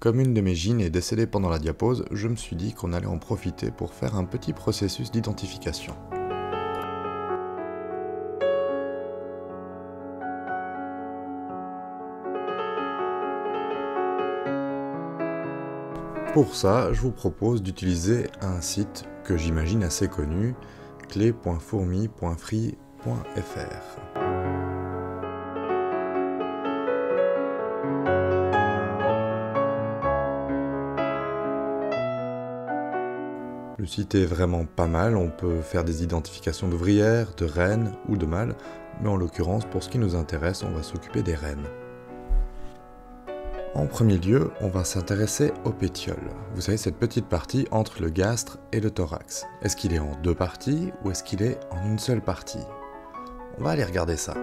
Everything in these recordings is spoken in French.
Comme une de mes gines est décédée pendant la diapause, je me suis dit qu'on allait en profiter pour faire un petit processus d'identification. Pour ça, je vous propose d'utiliser un site que j'imagine assez connu, clé.fourmi.free.fr. Le site est vraiment pas mal, on peut faire des identifications d'ouvrières, de reines ou de mâles, mais en l'occurrence, pour ce qui nous intéresse, on va s'occuper des reines. En premier lieu, on va s'intéresser au pétiole. Vous savez, cette petite partie entre le gastre et le thorax. Est-ce qu'il est en deux parties ou est-ce qu'il est en une seule partie? On va aller regarder ça.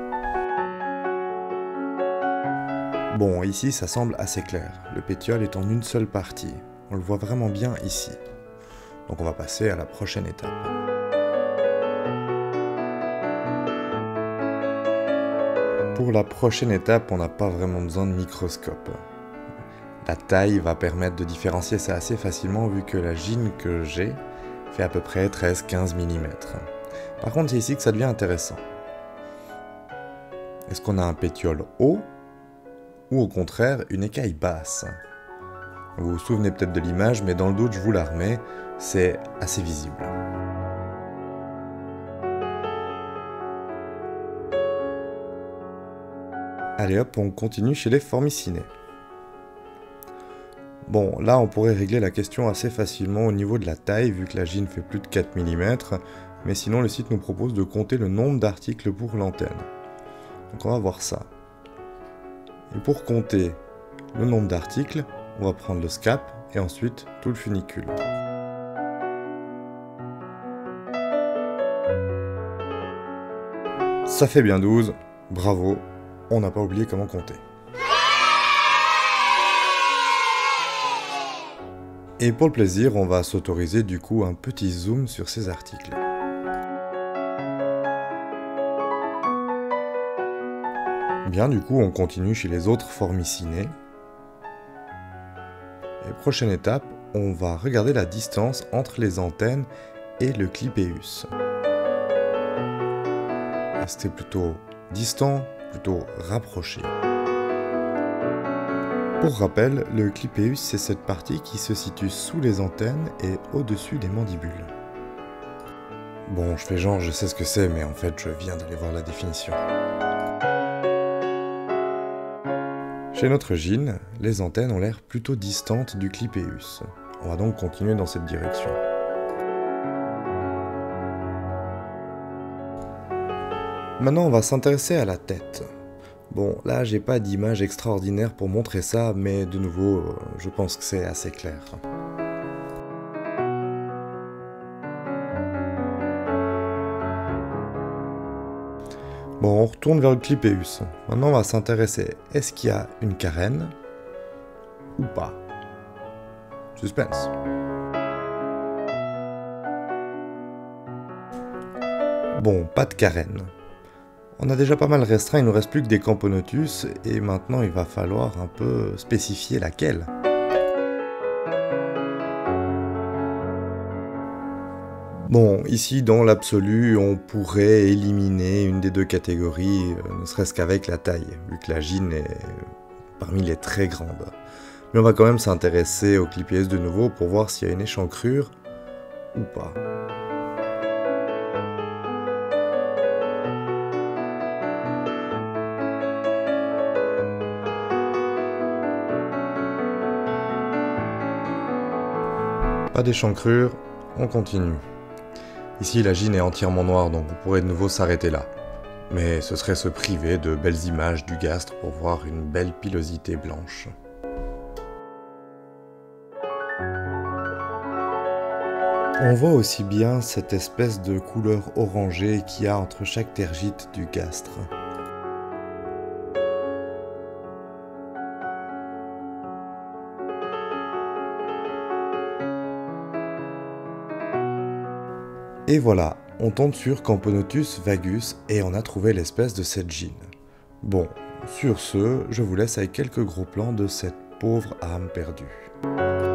Bon, ici, ça semble assez clair. Le pétiole est en une seule partie. On le voit vraiment bien ici. Donc on va passer à la prochaine étape. Pour la prochaine étape, on n'a pas vraiment besoin de microscope. La taille va permettre de différencier ça assez facilement vu que la gine que j'ai fait à peu près 13-15 mm. Par contre, c'est ici que ça devient intéressant. Est-ce qu'on a un pétiole haut ou au contraire une écaille basse? Vous vous souvenez peut-être de l'image, mais dans le doute, je vous la remets, c'est assez visible. Allez hop, on continue chez les formicinés. Bon, là on pourrait régler la question assez facilement au niveau de la taille, vu que la gine fait plus de 4 mm, mais sinon le site nous propose de compter le nombre d'articles pour l'antenne. Donc on va voir ça. Et pour compter le nombre d'articles, on va prendre le scap et ensuite tout le funicule. Ça fait bien 12, bravo, on n'a pas oublié comment compter. Et pour le plaisir, on va s'autoriser du coup un petit zoom sur ces articles. Bien, du coup, on continue chez les autres formicinés. Et prochaine étape, on va regarder la distance entre les antennes et le clipéus. Est-ce plutôt distant, plutôt rapproché? Pour rappel, le clipéus, c'est cette partie qui se situe sous les antennes et au-dessus des mandibules. Bon, je fais genre, je sais ce que c'est, mais en fait, je viens d'aller voir la définition. Chez notre gine, les antennes ont l'air plutôt distantes du clipéus. On va donc continuer dans cette direction. Maintenant, on va s'intéresser à la tête. Bon, là, j'ai pas d'image extraordinaire pour montrer ça, mais de nouveau, je pense que c'est assez clair. Bon, on retourne vers le clipéus. Maintenant, on va s'intéresser, est-ce qu'il y a une carène ou pas? Suspense. Bon, pas de carène. On a déjà pas mal restreint, il nous reste plus que des camponotus, et maintenant il va falloir un peu spécifier laquelle. Bon, ici dans l'absolu, on pourrait éliminer une des deux catégories, ne serait-ce qu'avec la taille, vu que la gine est parmi les très grandes. Mais on va quand même s'intéresser au clipéus de nouveau pour voir s'il y a une échancrure ou pas. Pas d'échancrure, on continue. Ici la gine est entièrement noire, donc on pourrait de nouveau s'arrêter là. Mais ce serait se priver de belles images du gastre pour voir une belle pilosité blanche. On voit aussi bien cette espèce de couleur orangée qu'il y a entre chaque tergite du gastre. Et voilà, on tombe sur Camponotus vagus et on a trouvé l'espèce de cette gine. Bon, sur ce, je vous laisse avec quelques gros plans de cette pauvre âme perdue.